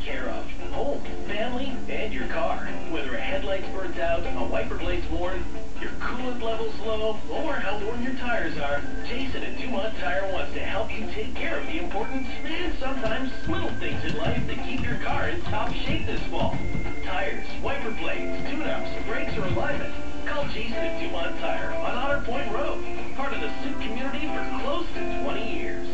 care of. Home, family, and your car. Whether a headlight's burnt out, a wiper blade's worn, your coolant level's low, or how worn your tires are, Jason at Dumont Tire wants to help you take care of the important and sometimes little things in life that keep your car in top shape this fall. Tires, wiper blades, tune-ups, brakes, or alignment. Call Jason at Dumont Tire on Otter Point Road, part of the Sioux community for close to 20 years.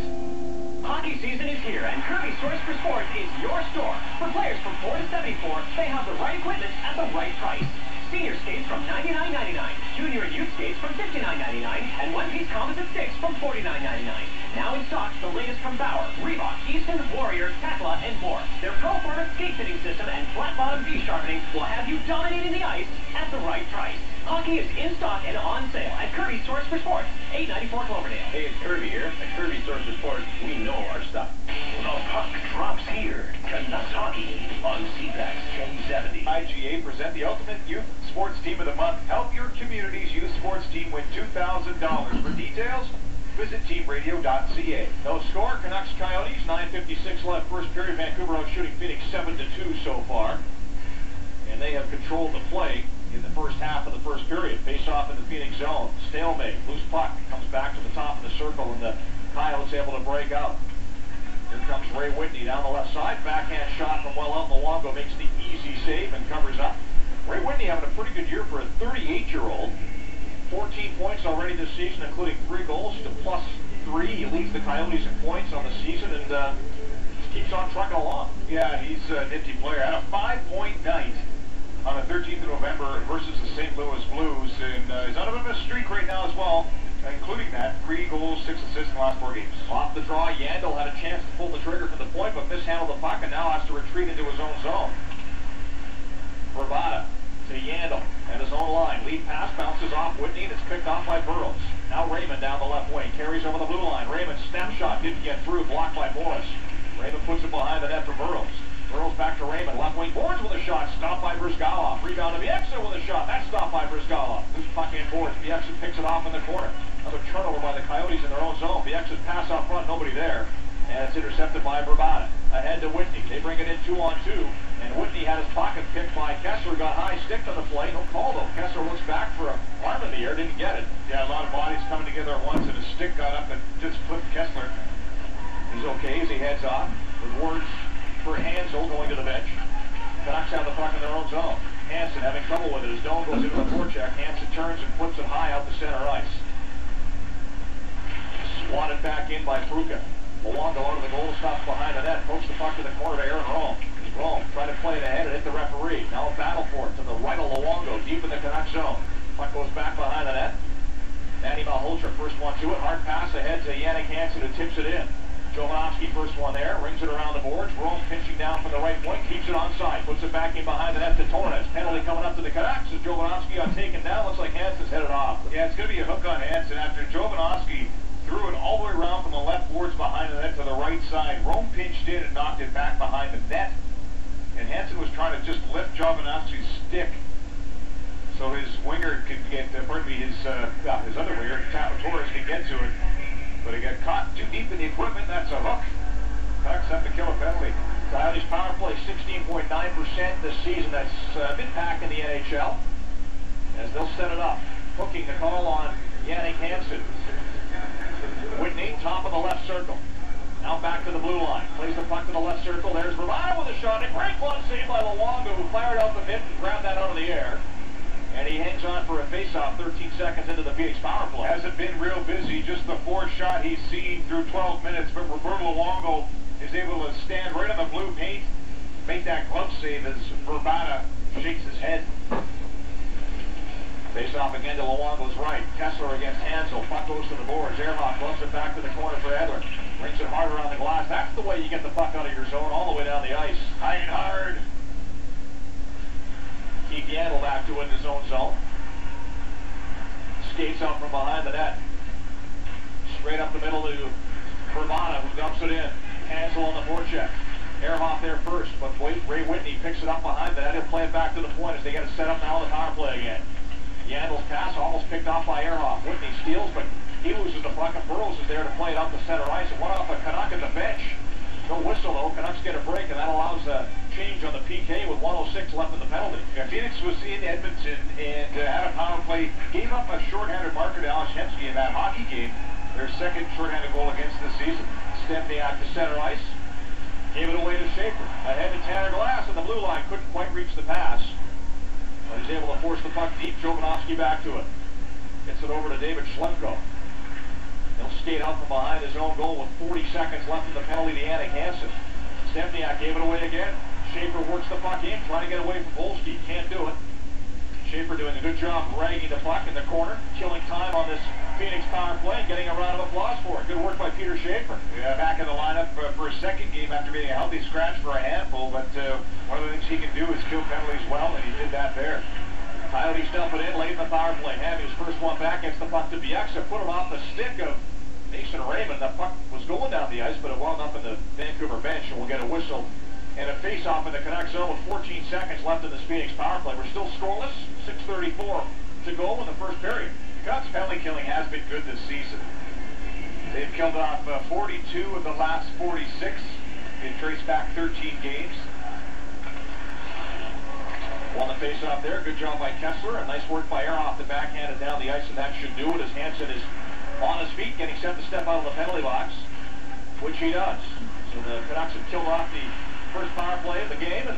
Hockey season is here, and Kirby's Source for Sports is your store. For players from 4 to 74, they have the right equipment at the right price. Senior skates from $99.99, junior and youth skates from $59.99, and one-piece composite sticks from $49.99. Now in stock, the latest from Bauer, Reebok, Easton, Warrior, Tekla, and more. Their Pro-Format skate fitting system and flat-bottom V-sharpening will have you dominating the ice at the right price. Hockey is in stock and on sale at Kirby's Source for Sports, 894 Cloverdale. Hey, it's Kirby here. At Kirby's Source for Sports, we know our stuff. The puck drops here. Canucks Hockey on CPAX 1070. IGA present the Ultimate Youth Sports Team of the Month. Help your community's youth sports team win $2,000. For details, visit teamradio.ca. No score, Canucks Coyotes, 9:56 left first period. Vancouver out shooting Phoenix 7-2 so far. And they have controlled the play in the first half of the first period. Face off in the Phoenix zone. Stalemate. Loose puck. Comes back to the top of the circle, and the Coyotes able to break out. Here comes Ray Whitney down the left side. Backhand shot from well out. Luongo makes the easy save and covers up. Ray Whitney having a pretty good year for a 38-year-old. 14 points already this season, including 3 goals to +3. He leads the Coyotes in points on the season and just keeps on trucking along. Yeah, he's a nifty player. Had a 5-point night on the 13th of November versus the St. Louis Blues, and he's on a bit of a streak right now as well, including that 3 goals, 6 assists in the last 4 games. Off the draw, Yandel had a chance to pull the trigger for the point, but mishandled the puck and now has to retreat into his own zone. Bravada to Yandel at his own line. Lead pass bounces off Whitney, and it's picked off by Burrows. Now Raymond down the left wing, carries over the blue line. Raymond snap shot, didn't get through, blocked by Morris. Raymond puts it behind the net for Burrows. Burrows back to Raymond, left wing boards with a shot, stopped by Brizgalov. Rebound to Bieksa with a shot, that's stopped by Brizgalov. Loose puck in boards, Bieksa picks it off in the corner. Another turnover by the Coyotes in their own zone. Bieksa's pass out front, nobody there. And it's intercepted by Bravada. Ahead to Whitney, they bring it in 2-on-2. And Whitney had his pocket picked by Kessler, got high stick on the play, no call though. Kessler looks back for an arm in the air, didn't get it. Yeah, a lot of bodies coming together at once, and his stick got up and just flipped Kessler. He's okay as he heads off, with words for Hansel going to the bench. Canucks have the puck in their own zone. Hansen having trouble with it as Doan goes into the forecheck. Hansen turns and flips it high out the center ice. Swatted back in by Pruka. Luongo out of the goal, stops behind the net, pokes the puck to the corner to Aaron Rome. Rome trying to play it ahead and hit the referee. Now a battle for it to the right of Luongo, deep in the Canucks zone. Puck goes back behind the net. Manny Malhotra first one to it. Hard pass ahead to Yannick Hansen, who tips it in. Jovanovski first one there, rings it around the boards. Rome pinching down from the right point, keeps it onside, puts it back in behind the net to Torres. Penalty coming up to the Canucks as Jovanovski got taken down. Looks like Hansen's headed off. Yeah, it's going to be a hook on Hansen after Jovanovski threw it all the way around from the left boards behind the net to the right side. Rome pinched in and knocked it back behind the net. And Hansen was trying to just lift Jovanovski's stick so his winger could get, his other winger, Torres, could get to it. But he got caught too deep in the equipment. That's a hook. Canucks have to kill a penalty. Coyotes power play 16.9% this season. That's been packed in the NHL. As they'll set it up. Hooking the call on Yannick Hansen. Whitney, top of the left circle. Now back to the blue line. Plays the puck to the left circle. There's Romano with a shot. A great glove save by Luongo, who fired out the mitt and grabbed that out of the air. And he hangs on for a face-off 13 seconds into the PHX power play. Hasn't been real busy, just the 4th shot he's seen through 12 minutes. But Roberto Luongo is able to stand right on the blue paint, make that glove save as Bravada shakes his head. Face-off again to Luongo's right. Kessler against Hansel. Puck goes to the boards. Ehrhoff gloves it back to the corner for Edler. Brings it hard around the glass. That's the way you get the puck out of your zone, all the way down the ice. High and hard. Keep Yandel back to it in his own zone. Skates out from behind the net. Straight up the middle to Bravada, who dumps it in. Hansel on the forecheck. Ehrhoff there first, but Ray Whitney picks it up behind the net. He'll play it back to the point as they get it set up now on the power play again. Yandel's pass almost picked off by Ehrhoff. Whitney steals, but he loses the puck, and Burrows is there to play it up the center ice. And one off a Canuck at the bench. No whistle, though. Canucks get a break, and that allows change on the PK with 1:06 left in the penalty. Yeah, Phoenix was in Edmonton and had a power play, gave up a shorthanded marker to Alex Hemsky in that hockey game, their second shorthanded goal against this season. Stempniak to center ice, gave it away to Schaefer. Ahead to Tanner Glass on the blue line, couldn't quite reach the pass. But he's able to force the puck deep. Jovanovski back to it. Gets it over to David Schlemko. He'll skate out from behind his own goal with 40 seconds left in the penalty to Yannick Hansen. Stempniak gave it away again. Schaefer works the puck in, trying to get away from Volsky. Can't do it. Schaefer doing a good job dragging the puck in the corner, killing time on this Phoenix power play, getting a round of applause for it. Good work by Peter Schaefer. Yeah, back in the lineup for a second game after being a healthy scratch for a handful, but one of the things he can do is kill penalties well, and he did that there. Coyotes dump it in late in the power play. Having his first one back, gets the puck to Bieksa, put it off the stick of Mason Raymond. The puck was going down the ice, but it wound up in the Vancouver bench, and we'll get a whistle and a face-off in the Canucks zone with 14 seconds left in this Phoenix power play. We're still scoreless, 6:34 to go in the first period. Canucks penalty killing has been good this season. They've killed off 42 of the last 46. They trace back 13 games. Won the face-off there. Good job by Kessler. And nice work by Ehrhoff to backhand it down the ice, and that should do it as Hansen is on his feet, getting set to step out of the penalty box, which he does. So the Canucks have killed off the first power play of the game, and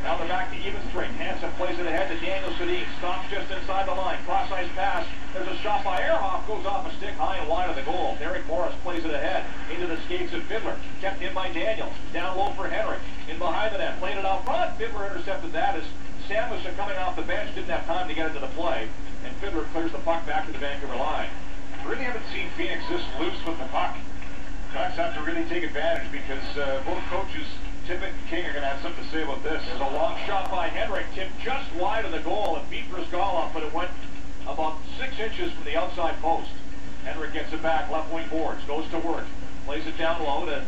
now they're back to even strength. Hansen plays it ahead to Daniel Sedin. Stops just inside the line. Cross-ice pass. There's a shot by Ehrhoff. Goes off a stick high and wide of the goal. Derek Morris plays it ahead into the skates of Fiddler. Kept in by Daniels. Down low for Henrik. In behind the net. Played it out front. Fiddler intercepted that as Samuelson, coming off the bench, didn't have time to get into the play. And Fiddler clears the puck back to the Vancouver line. Really haven't seen Phoenix this loose with the puck. Canucks have to really take advantage because both coaches, Tippett and King, are going to have something to say about this. There's a long shot by Henrik, tipped just wide of the goal. It beat Brizgalov, but it went about 6 inches from the outside post. Henrik gets it back, left wing boards, goes to work, plays it down low to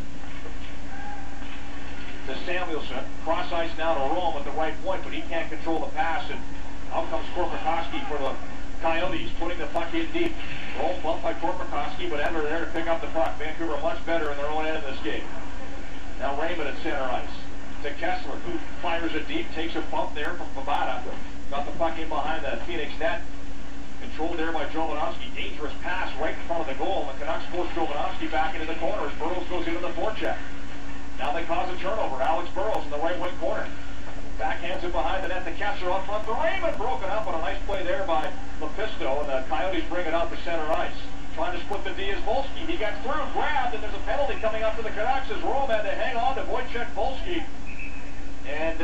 Samuelson. Cross ice now to Rome at the right point, but he can't control the pass, and out comes Korpikoski for the Coyotes, putting the puck in deep. Rome bumped by Korpikoski, but Edler there to pick up the puck. Vancouver much better in their own end of this game. Now Raymond at center ice to Kessler, who fires it deep, takes a bump there from Pavada. Got the puck in behind the Phoenix net. Controlled there by Jovanovski. Dangerous pass right in front of the goal. The Canucks force Jovanovski back into the corner as Burrows goes into the forecheck. Now they cause a turnover. Alex Burrows in the right wing corner. Backhands it behind the net to Kessler up front. The Raymond broken up on a nice play there by Lepisto, and the Coyotes bring it out to center ice. Trying to split the D is Volsky. He gets through, grabbed, and there's a penalty coming up to the Canucks as Rome had to hang on to Wojciech Volsky. And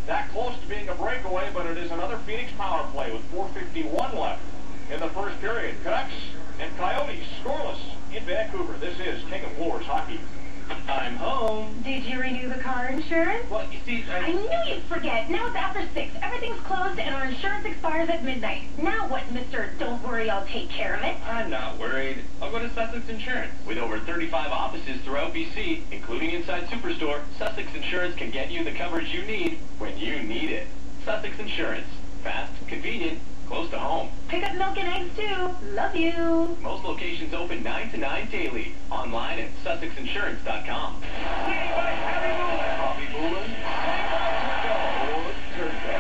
that close to being a breakaway, but it is another Phoenix power play with 4:51 left in the first period. Canucks and Coyotes scoreless in Vancouver. This is King of Floors Hockey. I'm home. Did you renew the car insurance? Well, you see, I knew you'd forget. Now it's after 6. Everything's closed and our insurance expires at midnight. Now what, Mr. Don't Worry, I'll take care of it? I'm not worried. I'll go to Sussex Insurance. With over 35 offices throughout BC, including inside Superstore, Sussex Insurance can get you the coverage you need when you need it. Sussex Insurance. Fast, convenient, close to home. Pick up milk and eggs too. Love you. Most locations open 9 to 9 daily. Online at sussexinsurance.com. Bobby Moulin. Or Turco.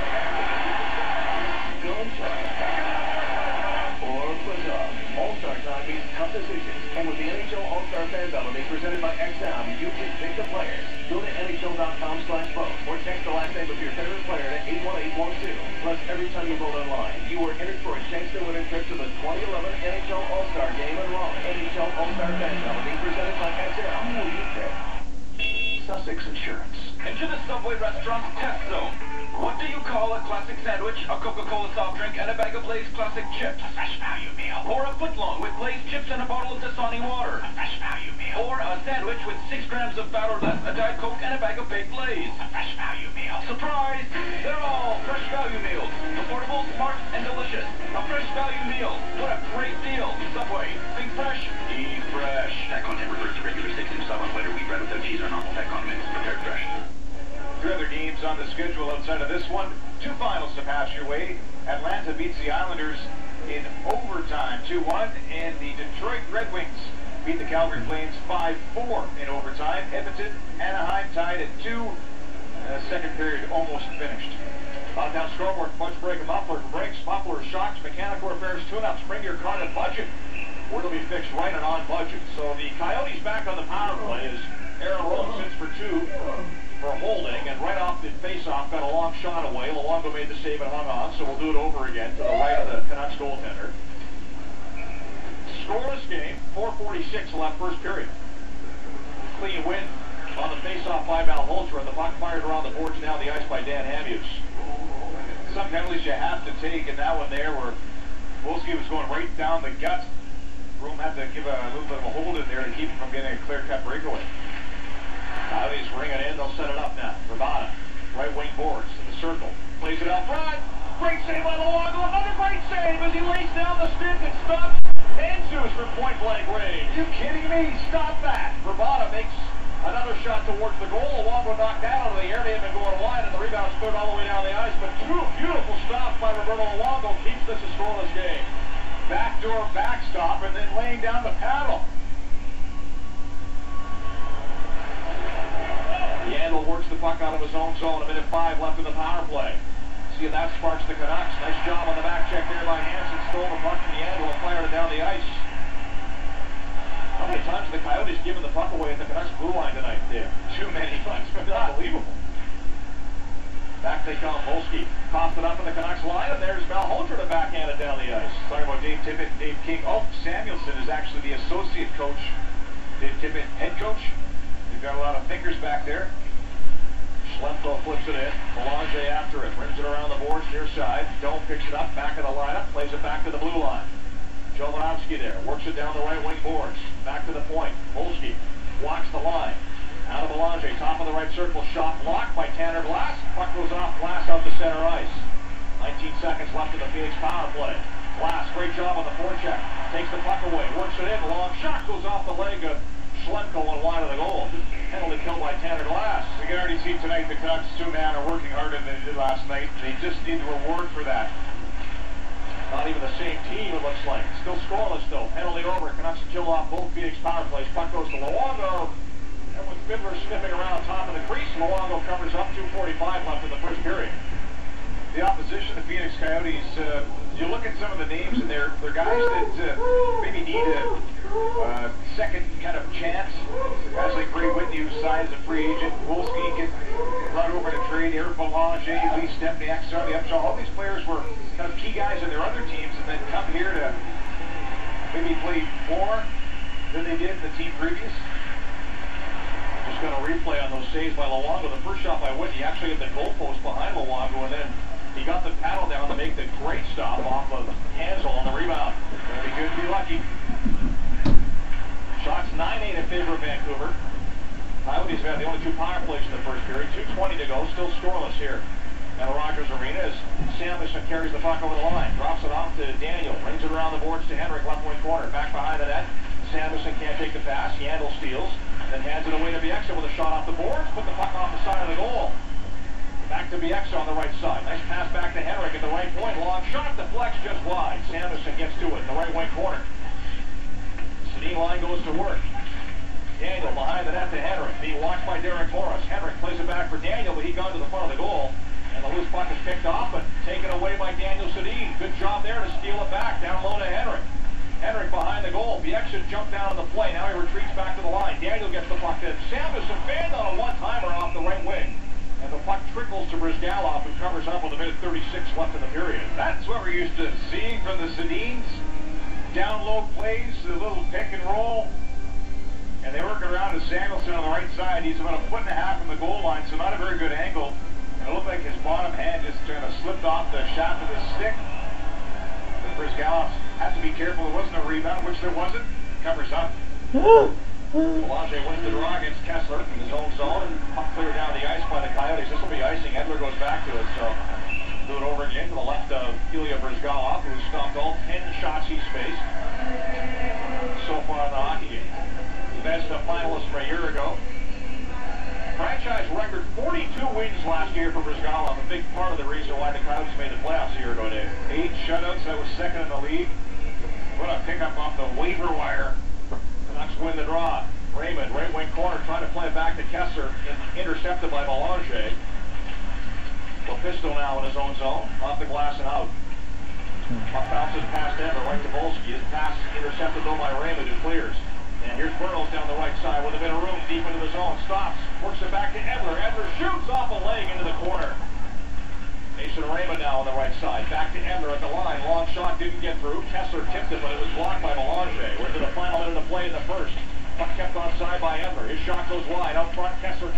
Or Brazil. All-Star Time means tough decisions. And with the NHL All-Star Fan Ballot presented by XM, you can pick the players. Go to NHL.com/vote or text the last name of your favorite player to 81812. Plus, every time you vote online, you are entered for a chance to win a trip to the 2011 NHL All-Star Game in Rome. NHL All-Star Fan Ballot presented by XM. Who will you pick? Sussex Insurance. Enter the Subway restaurant's test zone. What do you call a classic sandwich, a Coca-Cola soft drink, and a bag of Lay's classic chips? A fresh value meal. Or a footlong with Lay's chips and a bottle of Dasani water? A fresh value meal. Or a sandwich with 6 grams of fat or less, a Diet Coke, and a bag of baked Lay's? A fresh value meal. Surprise! They're all fresh value meals. Affordable, smart, and delicious. A fresh value meal. What a great deal. Subway. Think fresh. Eat fresh. That content refers to regular 6-inch sub on lighter wheat bread without cheese or non-fat condiments. Prepared fresh. 3 other games on the schedule outside of this one. 2 finals to pass your way. Atlanta beats the Islanders in overtime 2-1, and the Detroit Red Wings beat the Calgary Flames 5-4 in overtime. Edmonton, Anaheim tied at 2. Second period almost finished. Down scoreboard, Budge break a muffler for brakes, muffler shocks, mechanical repairs, tune-ups. Bring your car to budget. Where it'll be fixed right and on budget. So the Coyotes back on the power play as Aaron Rome sits for two for holding, and right off the face-off got a long shot away. Luongo made the save and hung on, so we'll do it over again to the right of the Canucks goaltender. Scoreless game, 4:46 left first period. Clean win on the face-off by Malhotra, and the puck fired around the boards down the ice by Dan Hamhuis. Some penalties you have to take, and that one there where Wolski was going right down the gut. Rome had to give a little bit of a hold in there to keep him from getting a clear-cut breakaway. Coyotes ring it in, they'll set it up now. Rabada, right wing boards in the circle. Plays it out front. Great save by Luongo. Another great save as he lays down the stick and stops Jesus from point-blank range. You kidding me? Stop that. Rabada makes another shot towards the goal. Luongo knocked that out of the air. They had been going wide, and the rebound stood all the way down the ice. But two beautiful stops by Roberto Luongo keeps this a scoreless game. Backdoor backstop, and then laying down the paddle. Yandel works the puck out of his own zone. 1:05 left in the power play. See if that sparks the Canucks. Nice job on the back check there by Hansen. Stole the puck from Yandel and fired it down the ice. How many times have the Coyotes given the puck away at the Canucks blue line tonight, Dave? Too many times. It's unbelievable. Back they come. Volsky coughed it up in the Canucks line, and there's Malhotra to backhand it down the ice. Talking about Dave Tippett and Dave King. Oh, Samuelson is actually the associate coach. Dave Tippett, head coach. They've got a lot of thinkers back there. Schlemko flips it in. Belanger after it. Rims it around the boards near side. Doan picks it up, back of the lineup. Plays it back to the blue line. Jovanovski there. Works it down the right wing boards. Back to the point. Volsky walks the line. Out of Belanger, top of the right circle, shot blocked by Tanner Glass. Puck goes off Glass out to center ice. 19 seconds left in the Phoenix power play. Glass, great job on the forecheck. Takes the puck away, works it in. Long shot goes off the leg of Schlemko and wide of the goal. Penalty killed by Tanner Glass. We can already see tonight the Canucks two-man are working harder than they did last night. They just need the reward for that. Not even the same team, it looks like. Still scoreless, though. Penalty over. Canucks kill off both Phoenix power plays. Puck goes to Luongo. And with Fiddler sniffing around top of the crease, Luongo covers up. 2:45 left in the first period. The opposition, the Phoenix Coyotes, you look at some of the names, and they're guys that maybe need a second kind of chance. Guys like Ray Whitney, who signed as a free agent. Wolski gets brought over to trade. Eric Belanger, Lee Stempniak, Sonny Upshaw. All these players were kind of key guys in their other teams, and then come here to maybe play more than they did in the team previous. Just going to replay on those saves by Luongo. The first shot by Whitney actually hit the goalpost behind Luongo, and then he got the paddle down to make the great stop off of Hansel on the rebound. Very good, be lucky. Shots 9-8 in favor of Vancouver. Coyotes have had the only two power plays in the first period. 2:20 to go, still scoreless here at Rogers Arena as Samuelson carries the puck over the line. Drops it off to Daniel. Rings it around the boards to Henrik, left wing corner. Back behind the net. Samuelson can't take the pass. Yandel steals. Then hands it away to Bieksa with a shot off the boards. Put the puck off the side of the goal. Back to Bieksa on the right side. Nice pass back to Henrik at the right point. Long shot, deflects just wide. Samuelson gets to it in the right wing corner. Sedin line goes to work. Daniel behind the net to Henrik. Being watched by Derek Morris. Henrik plays it back for Daniel, but he got to the front of the goal. And the loose puck is picked off, but taken away by Daniel Sedin. Good job there to steal it back. Down low to Henrik. Henrik behind the goal. Bieksa jumped down on the play. Now he retreats back to the line. Daniel gets the puck in. Samuelson fanned on a one-timer off the right wing. And the puck trickles to Brizgalov, who covers up with a minute 36 left in the period. That's what we're used to seeing from the Sedins. Down low plays, a little pick and roll. And they work around to Samuelson on the right side. He's about 1.5 feet from the goal line, so not a very good angle. And it looked like his bottom hand just kind of slipped off the shaft of his stick. Brizgalov had to be careful. It wasn't a rebound, which there wasn't. Covers up. Belanger wins the draw against Kessler in his own zone, and puck cleared down the ice by the Coyotes. This will be icing. Edler goes back to it, so do it over again to the left of Ilya Brizgalov, who stopped all 10 shots he's faced so far in the hockey game. The best finalist from a year ago. Franchise record 42 wins last year for Brizgalov. A big part of the reason why the Coyotes made the playoffs a year ago, Dave. 8 shutouts. That was second in the league. What a pickup off the waiver wire. Canucks win the draw. Raymond, right wing corner, trying to play it back to Kessler, intercepted by Belanger. Lepisto now in his own zone. Off the glass and out. Puck bounces past Edler, right to Volsky. His pass intercepted though by Raymond, who clears. And here's Burrows down the right side with a bit of room deep into the zone. Stops. Works it back to Edler. Edler shoots off a leg into the corner. Mason Raymond now on the right side. Back to Edler at the line. Long shot didn't get through. Kessler tipped it, but it was blocked by Belanger. We're to the final minute of play in the first. Puck kept onside by Edler. His shot goes wide. Out front, Kessler